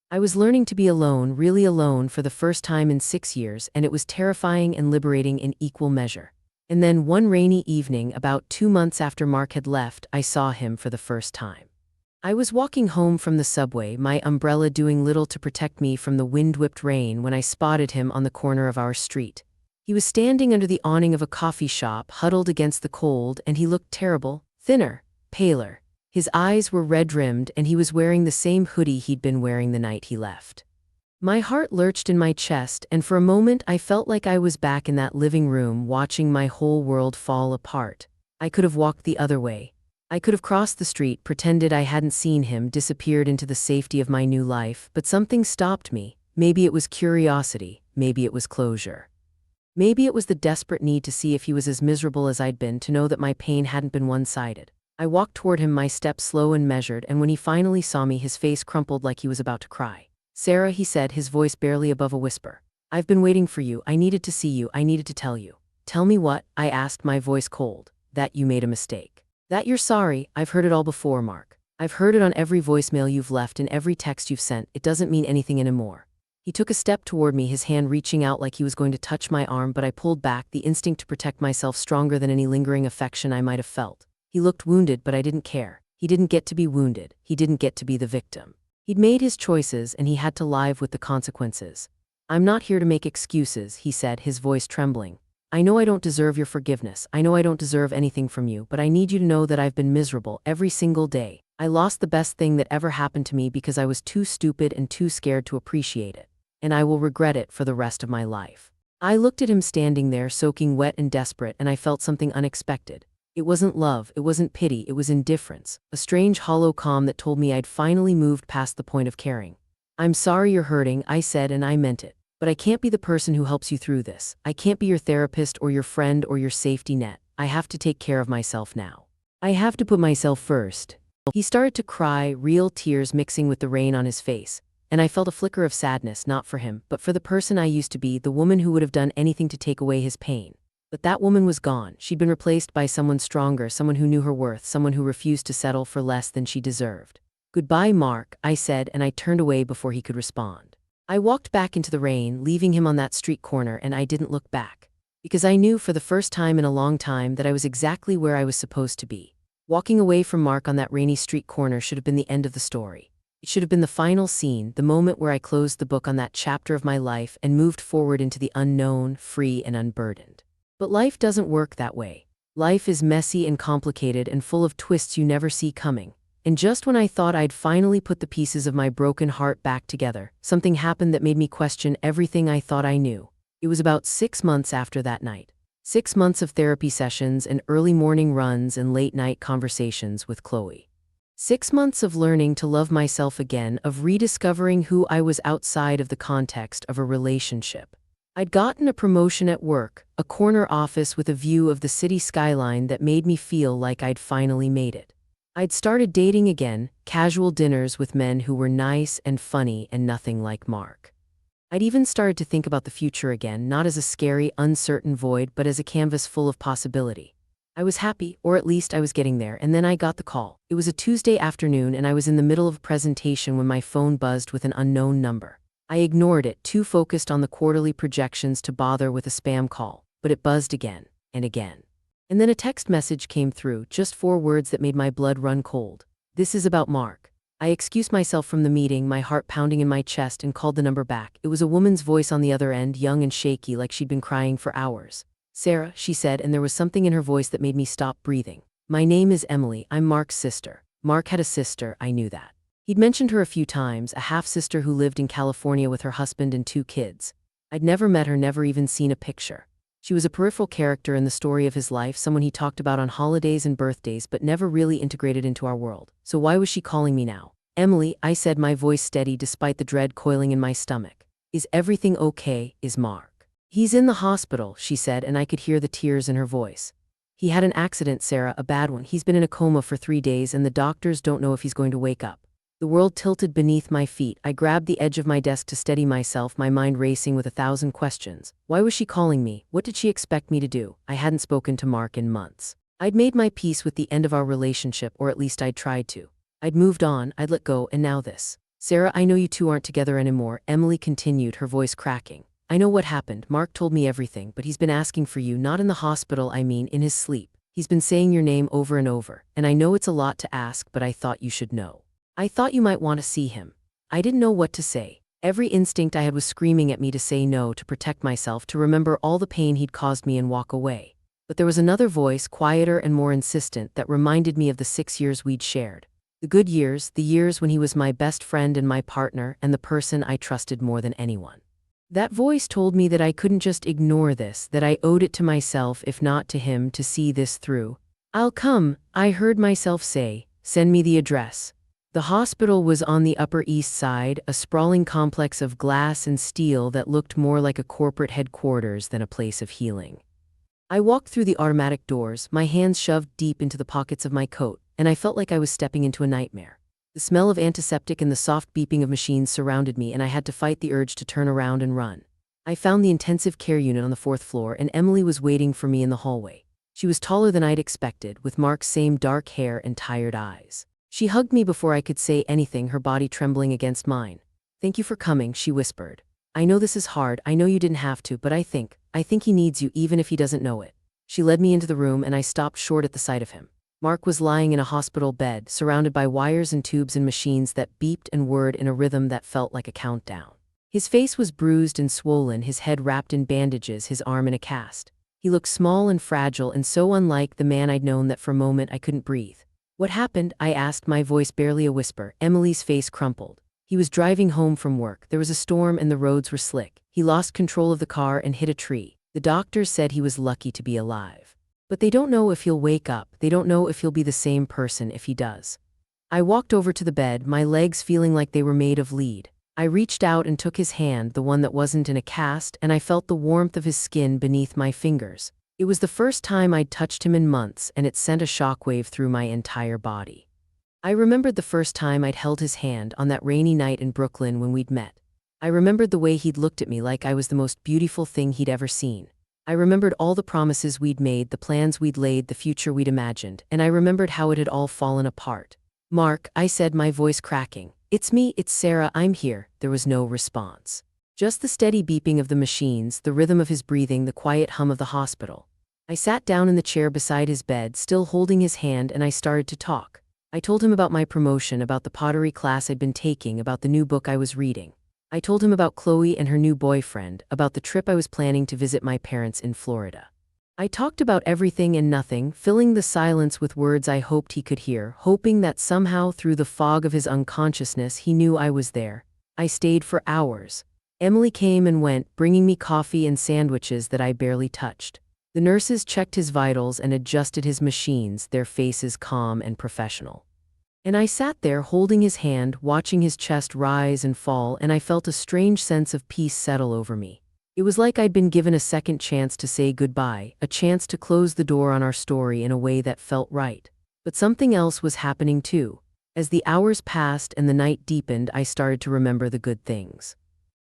I was learning to be alone, really alone, for the first time in 6 years, and it was terrifying and liberating in equal measure. And then one rainy evening, about 2 months after Mark had left, I saw him for the first time. I was walking home from the subway, my umbrella doing little to protect me from the wind-whipped rain, when I spotted him on the corner of our street. He was standing under the awning of a coffee shop, huddled against the cold, and he looked terrible, thinner, paler. His eyes were red-rimmed, and he was wearing the same hoodie he'd been wearing the night he left. My heart lurched in my chest, and for a moment I felt like I was back in that living room watching my whole world fall apart. I could have walked the other way. I could have crossed the street, pretended I hadn't seen him, disappeared into the safety of my new life, but something stopped me. Maybe it was curiosity, maybe it was closure. Maybe it was the desperate need to see if he was as miserable as I'd been, to know that my pain hadn't been one-sided. I walked toward him, my step slow and measured, and when he finally saw me, his face crumpled like he was about to cry. "Sarah," he said, his voice barely above a whisper. "I've been waiting for you. I needed to see you. I needed to tell you." "Tell me what?" I asked, my voice cold. "That you made a mistake. That you're sorry." "I've heard it all before, Mark. I've heard it on every voicemail you've left and every text you've sent. It doesn't mean anything anymore." He took a step toward me, his hand reaching out like he was going to touch my arm, but I pulled back, the instinct to protect myself stronger than any lingering affection I might have felt. He looked wounded, but I didn't care. He didn't get to be wounded. He didn't get to be the victim. He'd made his choices, and he had to live with the consequences. "I'm not here to make excuses," he said, his voice trembling. "I know I don't deserve your forgiveness. I know I don't deserve anything from you, but I need you to know that I've been miserable every single day. I lost the best thing that ever happened to me because I was too stupid and too scared to appreciate it. And I will regret it for the rest of my life." I looked at him standing there, soaking wet and desperate, and I felt something unexpected. It wasn't love, it wasn't pity, it was indifference, a strange hollow calm that told me I'd finally moved past the point of caring. "I'm sorry you're hurting," I said, and I meant it. "But I can't be the person who helps you through this. I can't be your therapist or your friend or your safety net. I have to take care of myself now. I have to put myself first." He started to cry, real tears mixing with the rain on his face. and I felt a flicker of sadness, not for him, but for the person I used to be, the woman who would have done anything to take away his pain. But that woman was gone. She'd been replaced by someone stronger, someone who knew her worth, someone who refused to settle for less than she deserved. "Goodbye, Mark," I said, and I turned away before he could respond. I walked back into the rain, leaving him on that street corner, and I didn't look back. Because I knew for the first time in a long time that I was exactly where I was supposed to be. Walking away from Mark on that rainy street corner should have been the end of the story. It should have been the final scene, the moment where I closed the book on that chapter of my life and moved forward into the unknown, free and unburdened. But life doesn't work that way. Life is messy and complicated and full of twists you never see coming. And just when I thought I'd finally put the pieces of my broken heart back together, something happened that made me question everything I thought I knew. It was about 6 months after that night. 6 months of therapy sessions and early morning runs and late night conversations with Chloe. 6 months of learning to love myself again, of rediscovering who I was outside of the context of a relationship. I'd gotten a promotion at work, a corner office with a view of the city skyline that made me feel like I'd finally made it. I'd started dating again, casual dinners with men who were nice and funny and nothing like Mark. I'd even started to think about the future again, not as a scary, uncertain void, but as a canvas full of possibility. I was happy, or at least I was getting there, and then I got the call. It was a Tuesday afternoon and I was in the middle of a presentation when my phone buzzed with an unknown number. I ignored it, too focused on the quarterly projections to bother with a spam call, but it buzzed again and again. And then a text message came through, just 4 words that made my blood run cold. "This is about Mark." I excused myself from the meeting, my heart pounding in my chest, and called the number back. It was a woman's voice on the other end, young and shaky, like she'd been crying for hours. "Sarah," she said, and there was something in her voice that made me stop breathing. "My name is Emily. I'm Mark's sister." Mark had a sister, I knew that. He'd mentioned her a few times, a half-sister who lived in California with her husband and 2 kids. I'd never met her, never even seen a picture. She was a peripheral character in the story of his life, someone he talked about on holidays and birthdays, but never really integrated into our world. So why was she calling me now? "Emily," I said, my voice steady despite the dread coiling in my stomach. "Is everything okay? Is Mark?" "He's in the hospital," she said, and I could hear the tears in her voice. "He had an accident, Sarah, a bad one. He's been in a coma for 3 days and the doctors don't know if he's going to wake up." The world tilted beneath my feet. I grabbed the edge of my desk to steady myself, my mind racing with 1,000 questions. Why was she calling me? What did she expect me to do? I hadn't spoken to Mark in months. I'd made my peace with the end of our relationship, or at least I'd tried to. I'd moved on, I'd let go, and now this. "Sarah, I know you two aren't together anymore," Emily continued, her voice cracking. "I know what happened. Mark told me everything, but he's been asking for you, not in the hospital, I mean in his sleep. He's been saying your name over and over, and I know it's a lot to ask, but I thought you should know. I thought you might want to see him." I didn't know what to say. Every instinct I had was screaming at me to say no, to protect myself, to remember all the pain he'd caused me and walk away. But there was another voice, quieter and more insistent, that reminded me of the 6 years we'd shared. The good years, the years when he was my best friend and my partner and the person I trusted more than anyone. That voice told me that I couldn't just ignore this, that I owed it to myself, if not to him, to see this through. "I'll come," I heard myself say. "Send me the address." The hospital was on the Upper East Side, a sprawling complex of glass and steel that looked more like a corporate headquarters than a place of healing. I walked through the automatic doors, my hands shoved deep into the pockets of my coat, and I felt like I was stepping into a nightmare. The smell of antiseptic and the soft beeping of machines surrounded me, and I had to fight the urge to turn around and run. I found the intensive care unit on the 4th floor, and Emily was waiting for me in the hallway. She was taller than I'd expected, with Mark's same dark hair and tired eyes. She hugged me before I could say anything, her body trembling against mine. "Thank you for coming," she whispered. "I know this is hard, I know you didn't have to, but I think he needs you even if he doesn't know it." She led me into the room and I stopped short at the sight of him. Mark was lying in a hospital bed, surrounded by wires and tubes and machines that beeped and whirred in a rhythm that felt like a countdown. His face was bruised and swollen, his head wrapped in bandages, his arm in a cast. He looked small and fragile and so unlike the man I'd known that for a moment I couldn't breathe. "What happened?" I asked, my voice barely a whisper. Emily's face crumpled. "He was driving home from work. There was a storm and the roads were slick. He lost control of the car and hit a tree. The doctors said he was lucky to be alive. But they don't know if he'll wake up. They don't know if he'll be the same person if he does." I walked over to the bed, my legs feeling like they were made of lead. I reached out and took his hand, the one that wasn't in a cast, and I felt the warmth of his skin beneath my fingers. It was the first time I'd touched him in months, and it sent a shockwave through my entire body. I remembered the first time I'd held his hand on that rainy night in Brooklyn when we'd met. I remembered the way he'd looked at me like I was the most beautiful thing he'd ever seen. I remembered all the promises we'd made, the plans we'd laid, the future we'd imagined, and I remembered how it had all fallen apart. "Mark," I said, my voice cracking. "It's me, it's Sarah, I'm here." There was no response. Just the steady beeping of the machines, the rhythm of his breathing, the quiet hum of the hospital. I sat down in the chair beside his bed, still holding his hand, and I started to talk. I told him about my promotion, about the pottery class I'd been taking, about the new book I was reading. I told him about Chloe and her new boyfriend, about the trip I was planning to visit my parents in Florida. I talked about everything and nothing, filling the silence with words I hoped he could hear, hoping that somehow through the fog of his unconsciousness he knew I was there. I stayed for hours. Emily came and went, bringing me coffee and sandwiches that I barely touched. The nurses checked his vitals and adjusted his machines, their faces calm and professional. And I sat there holding his hand, watching his chest rise and fall, and I felt a strange sense of peace settle over me. It was like I'd been given a second chance to say goodbye, a chance to close the door on our story in a way that felt right. But something else was happening too. As the hours passed and the night deepened, I started to remember the good things.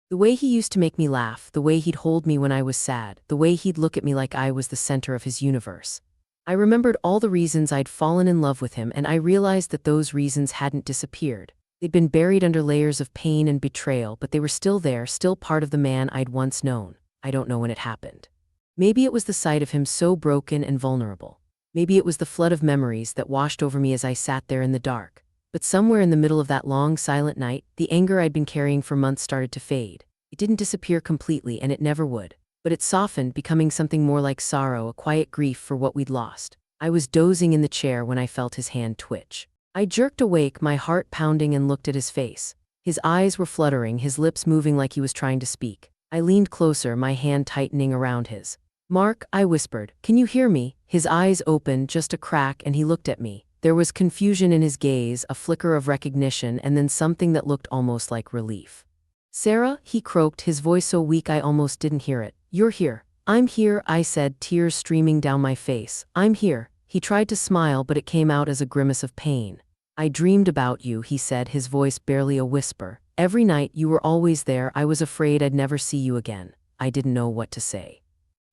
The way he used to make me laugh, the way he'd hold me when I was sad, the way he'd look at me like I was the center of his universe. I remembered all the reasons I'd fallen in love with him, and I realized that those reasons hadn't disappeared. They'd been buried under layers of pain and betrayal, but they were still there, still part of the man I'd once known. I don't know when it happened. Maybe it was the sight of him so broken and vulnerable. Maybe it was the flood of memories that washed over me as I sat there in the dark. But somewhere in the middle of that long, silent night, the anger I'd been carrying for months started to fade. It didn't disappear completely, and it never would. But it softened, becoming something more like sorrow, a quiet grief for what we'd lost. I was dozing in the chair when I felt his hand twitch. I jerked awake, my heart pounding, and looked at his face. His eyes were fluttering, his lips moving like he was trying to speak. I leaned closer, my hand tightening around his. "Mark," I whispered, "can you hear me?" His eyes opened, just a crack, and he looked at me. There was confusion in his gaze, a flicker of recognition, and then something that looked almost like relief. "Sarah," he croaked, his voice so weak I almost didn't hear it. "You're here." "I'm here," I said, tears streaming down my face. "I'm here." He tried to smile, but it came out as a grimace of pain. "I dreamed about you," he said, his voice barely a whisper. "Every night, you were always there. I was afraid I'd never see you again." I didn't know what to say.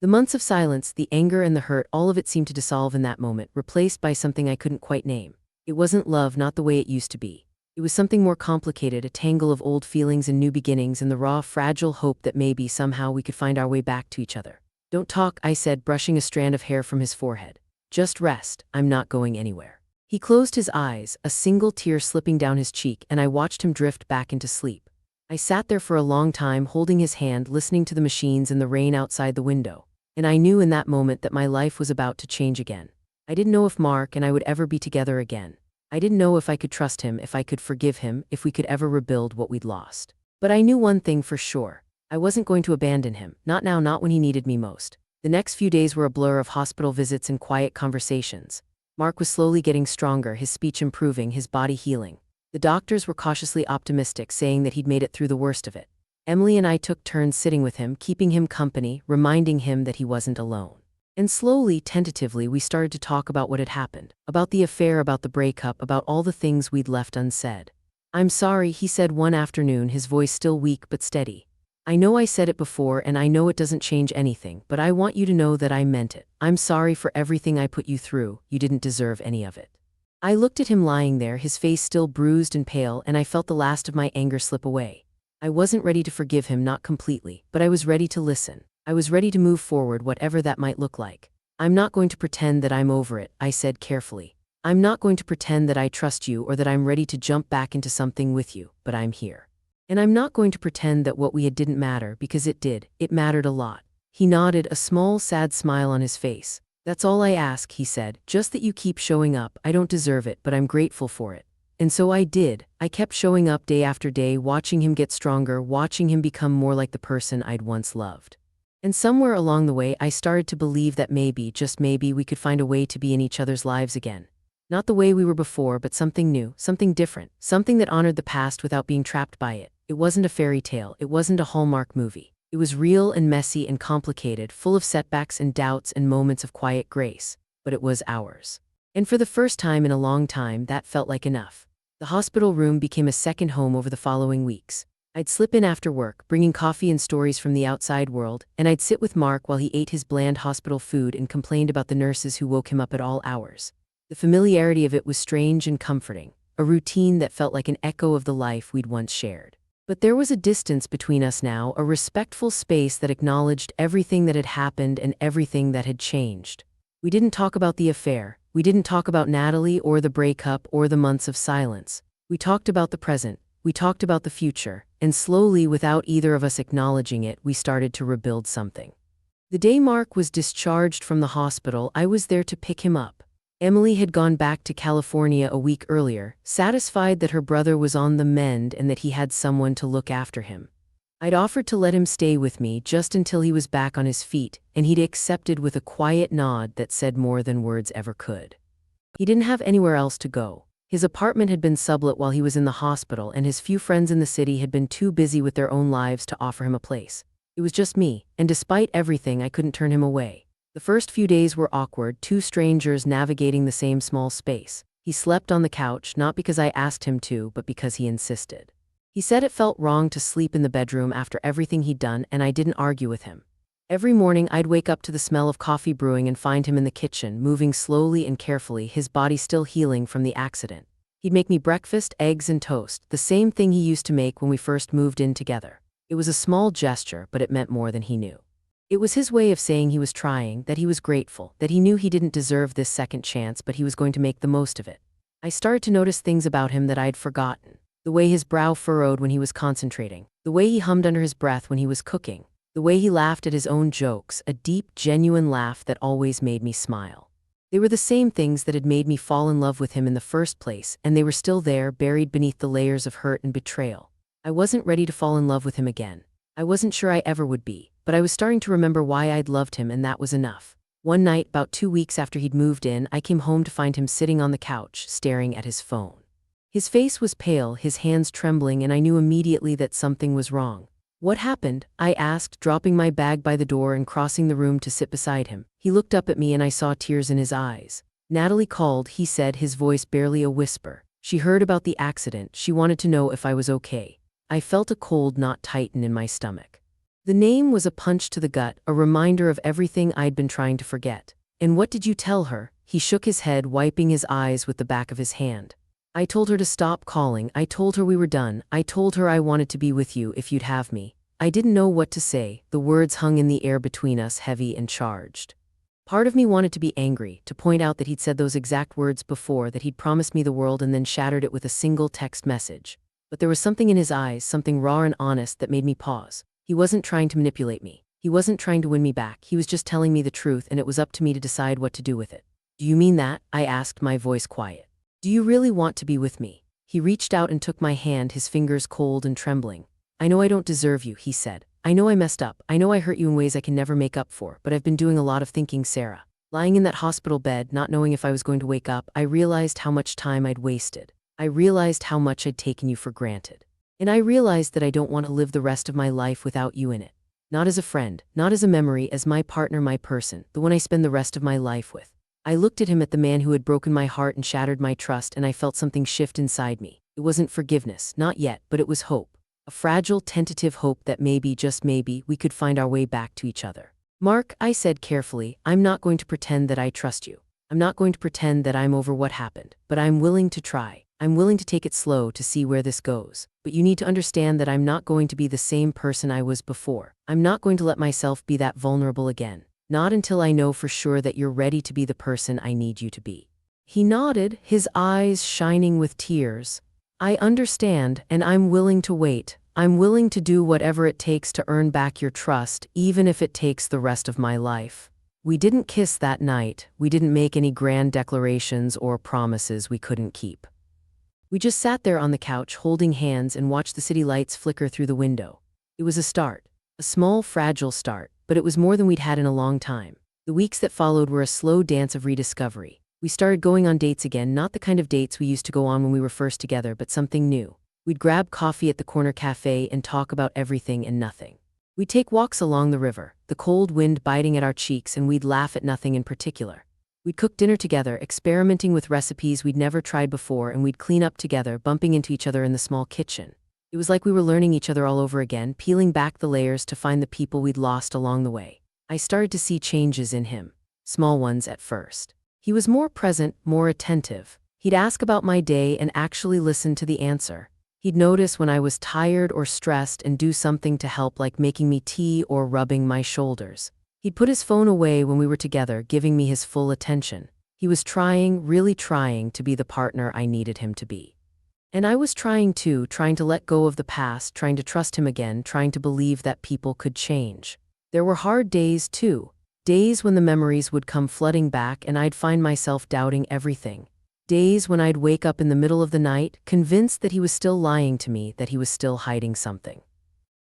The months of silence, the anger and the hurt, all of it seemed to dissolve in that moment, replaced by something I couldn't quite name. It wasn't love, not the way it used to be. It was something more complicated, a tangle of old feelings and new beginnings, and the raw, fragile hope that maybe somehow we could find our way back to each other. "Don't talk," I said, brushing a strand of hair from his forehead. "Just rest. I'm not going anywhere." He closed his eyes, a single tear slipping down his cheek, and I watched him drift back into sleep. I sat there for a long time, holding his hand, listening to the machines and the rain outside the window. And I knew in that moment that my life was about to change again. I didn't know if Mark and I would ever be together again. I didn't know if I could trust him, if I could forgive him, if we could ever rebuild what we'd lost. But I knew one thing for sure. I wasn't going to abandon him, not now, not when he needed me most. The next few days were a blur of hospital visits and quiet conversations. Mark was slowly getting stronger, his speech improving, his body healing. The doctors were cautiously optimistic, saying that he'd made it through the worst of it. Emily and I took turns sitting with him, keeping him company, reminding him that he wasn't alone. And slowly, tentatively, we started to talk about what had happened, about the affair, about the breakup, about all the things we'd left unsaid. "I'm sorry," he said one afternoon, his voice still weak but steady. "I know I said it before, and I know it doesn't change anything, but I want you to know that I meant it. I'm sorry for everything I put you through. You didn't deserve any of it." I looked at him lying there, his face still bruised and pale, and I felt the last of my anger slip away. I wasn't ready to forgive him, not completely, but I was ready to listen. I was ready to move forward, whatever that might look like. "I'm not going to pretend that I'm over it," I said carefully. "I'm not going to pretend that I trust you or that I'm ready to jump back into something with you, but I'm here. And I'm not going to pretend that what we had didn't matter, because it did. It mattered a lot." He nodded, a small, sad smile on his face. "That's all I ask," he said, "just that you keep showing up. I don't deserve it, but I'm grateful for it." And so I did. I kept showing up day after day, watching him get stronger, watching him become more like the person I'd once loved. And somewhere along the way, I started to believe that maybe, just maybe, we could find a way to be in each other's lives again. Not the way we were before, but something new, something different, something that honored the past without being trapped by it. It wasn't a fairy tale, it wasn't a Hallmark movie. It was real and messy and complicated, full of setbacks and doubts and moments of quiet grace. But it was ours. And for the first time in a long time, that felt like enough. The hospital room became a second home over the following weeks. I'd slip in after work, bringing coffee and stories from the outside world, and I'd sit with Mark while he ate his bland hospital food and complained about the nurses who woke him up at all hours. The familiarity of it was strange and comforting, a routine that felt like an echo of the life we'd once shared. But there was a distance between us now, a respectful space that acknowledged everything that had happened and everything that had changed. We didn't talk about the affair. We didn't talk about Natalie or the breakup or the months of silence. We talked about the present. We talked about the future. And slowly, without either of us acknowledging it, we started to rebuild something. The day Mark was discharged from the hospital, I was there to pick him up. Emily had gone back to California a week earlier, satisfied that her brother was on the mend and that he had someone to look after him. I'd offered to let him stay with me just until he was back on his feet, and he'd accepted with a quiet nod that said more than words ever could. He didn't have anywhere else to go. His apartment had been sublet while he was in the hospital, and his few friends in the city had been too busy with their own lives to offer him a place. It was just me, and despite everything, I couldn't turn him away. The first few days were awkward, two strangers navigating the same small space. He slept on the couch, not because I asked him to, but because he insisted. He said it felt wrong to sleep in the bedroom after everything he'd done, and I didn't argue with him. Every morning, I'd wake up to the smell of coffee brewing and find him in the kitchen, moving slowly and carefully, his body still healing from the accident. He'd make me breakfast, eggs and toast, the same thing he used to make when we first moved in together. It was a small gesture, but it meant more than he knew. It was his way of saying he was trying, that he was grateful, that he knew he didn't deserve this second chance, but he was going to make the most of it. I started to notice things about him that I'd forgotten. The way his brow furrowed when he was concentrating, the way he hummed under his breath when he was cooking, the way he laughed at his own jokes, a deep, genuine laugh that always made me smile. They were the same things that had made me fall in love with him in the first place, and they were still there, buried beneath the layers of hurt and betrayal. I wasn't ready to fall in love with him again. I wasn't sure I ever would be, but I was starting to remember why I'd loved him, and that was enough. One night, about 2 weeks after he'd moved in, I came home to find him sitting on the couch, staring at his phone. His face was pale, his hands trembling, and I knew immediately that something was wrong. "What happened?" I asked, dropping my bag by the door and crossing the room to sit beside him. He looked up at me and I saw tears in his eyes. "Natalie called," he said, his voice barely a whisper. "She heard about the accident. She wanted to know if I was okay." I felt a cold knot tighten in my stomach. The name was a punch to the gut, a reminder of everything I'd been trying to forget. "And what did you tell her?" He shook his head, wiping his eyes with the back of his hand. "I told her to stop calling. I told her we were done. I told her I wanted to be with you if you'd have me." I didn't know what to say. The words hung in the air between us, heavy and charged. Part of me wanted to be angry, to point out that he'd said those exact words before, that he'd promised me the world and then shattered it with a single text message. But there was something in his eyes, something raw and honest, that made me pause. He wasn't trying to manipulate me. He wasn't trying to win me back. He was just telling me the truth, and it was up to me to decide what to do with it. "Do you mean that?" I asked, my voice quiet. "Do you really want to be with me?" He reached out and took my hand, his fingers cold and trembling. "I know I don't deserve you," he said. "I know I messed up. I know I hurt you in ways I can never make up for, but I've been doing a lot of thinking, Sarah." Lying in that hospital bed, not knowing if I was going to wake up, I realized how much time I'd wasted. I realized how much I'd taken you for granted. And I realized that I don't want to live the rest of my life without you in it. Not as a friend, not as a memory, as my partner, my person, the one I spend the rest of my life with. I looked at him, at the man who had broken my heart and shattered my trust, and I felt something shift inside me. It wasn't forgiveness, not yet, but it was hope. A fragile, tentative hope that maybe, just maybe, we could find our way back to each other. "Mark," I said carefully, "I'm not going to pretend that I trust you. I'm not going to pretend that I'm over what happened, but I'm willing to try. I'm willing to take it slow to see where this goes. But you need to understand that I'm not going to be the same person I was before. I'm not going to let myself be that vulnerable again. Not until I know for sure that you're ready to be the person I need you to be." He nodded, his eyes shining with tears. "I understand, and I'm willing to wait. I'm willing to do whatever it takes to earn back your trust, even if it takes the rest of my life." We didn't kiss that night. We didn't make any grand declarations or promises we couldn't keep. We just sat there on the couch, holding hands, and watched the city lights flicker through the window. It was a start. A small, fragile start, but it was more than we'd had in a long time. The weeks that followed were a slow dance of rediscovery. We started going on dates again, not the kind of dates we used to go on when we were first together, but something new. We'd grab coffee at the corner cafe and talk about everything and nothing. We'd take walks along the river, the cold wind biting at our cheeks, and we'd laugh at nothing in particular. We'd cook dinner together, experimenting with recipes we'd never tried before, and we'd clean up together, bumping into each other in the small kitchen. It was like we were learning each other all over again, peeling back the layers to find the people we'd lost along the way. I started to see changes in him. Small ones at first. He was more present, more attentive. He'd ask about my day and actually listen to the answer. He'd notice when I was tired or stressed and do something to help, like making me tea or rubbing my shoulders. He'd put his phone away when we were together, giving me his full attention. He was trying, really trying, to be the partner I needed him to be. And I was trying too, trying to let go of the past, trying to trust him again, trying to believe that people could change. There were hard days too. Days when the memories would come flooding back and I'd find myself doubting everything. Days when I'd wake up in the middle of the night, convinced that he was still lying to me, that he was still hiding something.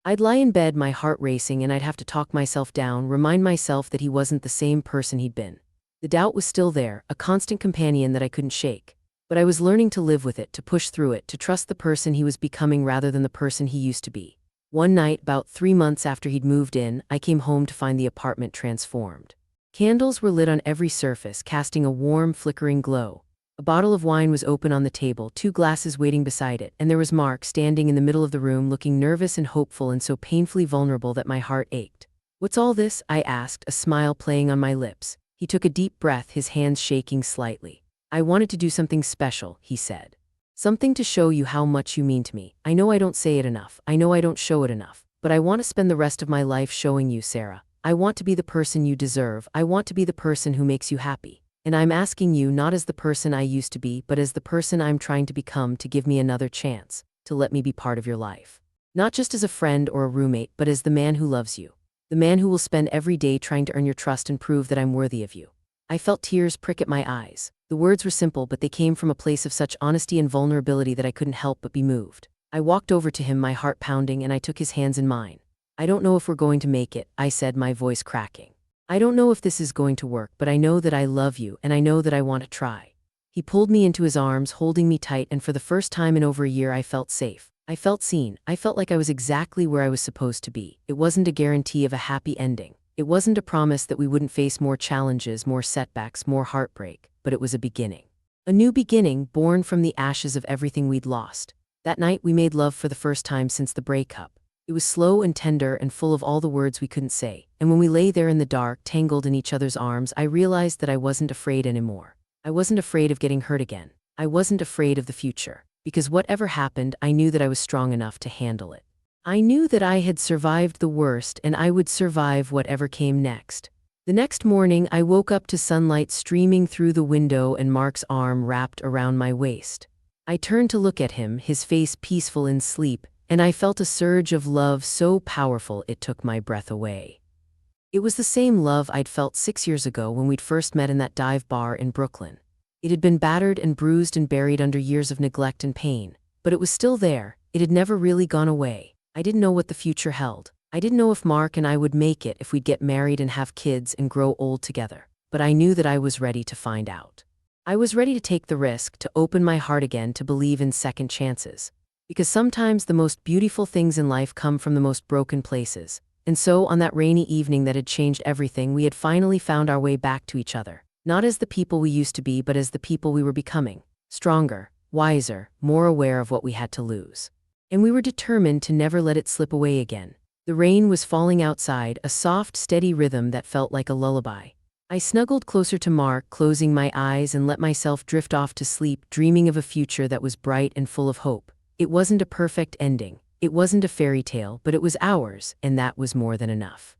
I'd lie in bed, my heart racing, and I'd have to talk myself down, remind myself that he wasn't the same person he'd been. The doubt was still there, a constant companion that I couldn't shake. But I was learning to live with it, to push through it, to trust the person he was becoming rather than the person he used to be. One night, about 3 months after he'd moved in, I came home to find the apartment transformed. Candles were lit on every surface, casting a warm, flickering glow. A bottle of wine was open on the table, 2 glasses waiting beside it, and there was Mark standing in the middle of the room, looking nervous and hopeful and so painfully vulnerable that my heart ached. "What's all this?" I asked, a smile playing on my lips. He took a deep breath, his hands shaking slightly. "I wanted to do something special," he said. "Something to show you how much you mean to me. I know I don't say it enough. I know I don't show it enough. But I want to spend the rest of my life showing you, Sarah. I want to be the person you deserve. I want to be the person who makes you happy. And I'm asking you not as the person I used to be, but as the person I'm trying to become, to give me another chance, to let me be part of your life. Not just as a friend or a roommate, but as the man who loves you. The man who will spend every day trying to earn your trust and prove that I'm worthy of you." I felt tears prick at my eyes. The words were simple, but they came from a place of such honesty and vulnerability that I couldn't help but be moved. I walked over to him, my heart pounding, and I took his hands in mine. "I don't know if we're going to make it," I said, my voice cracking. "I don't know if this is going to work, but I know that I love you, and I know that I want to try." He pulled me into his arms, holding me tight, and for the first time in over a year I felt safe. I felt seen. I felt like I was exactly where I was supposed to be. It wasn't a guarantee of a happy ending. It wasn't a promise that we wouldn't face more challenges, more setbacks, more heartbreak, but it was a beginning. A new beginning, born from the ashes of everything we'd lost. That night we made love for the first time since the breakup. It was slow and tender and full of all the words we couldn't say. And when we lay there in the dark, tangled in each other's arms, I realized that I wasn't afraid anymore. I wasn't afraid of getting hurt again. I wasn't afraid of the future. Because whatever happened, I knew that I was strong enough to handle it. I knew that I had survived the worst and I would survive whatever came next. The next morning, I woke up to sunlight streaming through the window and Mark's arm wrapped around my waist. I turned to look at him, his face peaceful in sleep, and I felt a surge of love so powerful it took my breath away. It was the same love I'd felt 6 years ago when we'd first met in that dive bar in Brooklyn. It had been battered and bruised and buried under years of neglect and pain, but it was still there. It had never really gone away. I didn't know what the future held. I didn't know if Mark and I would make it, if we'd get married and have kids and grow old together. But I knew that I was ready to find out. I was ready to take the risk, to open my heart again, to believe in second chances. Because sometimes the most beautiful things in life come from the most broken places. And so, on that rainy evening that had changed everything, we had finally found our way back to each other. Not as the people we used to be, but as the people we were becoming. Stronger, wiser, more aware of what we had to lose. And we were determined to never let it slip away again. The rain was falling outside, a soft, steady rhythm that felt like a lullaby. I snuggled closer to Mark, closing my eyes and let myself drift off to sleep, dreaming of a future that was bright and full of hope. It wasn't a perfect ending. It wasn't a fairy tale, but it was ours, and that was more than enough.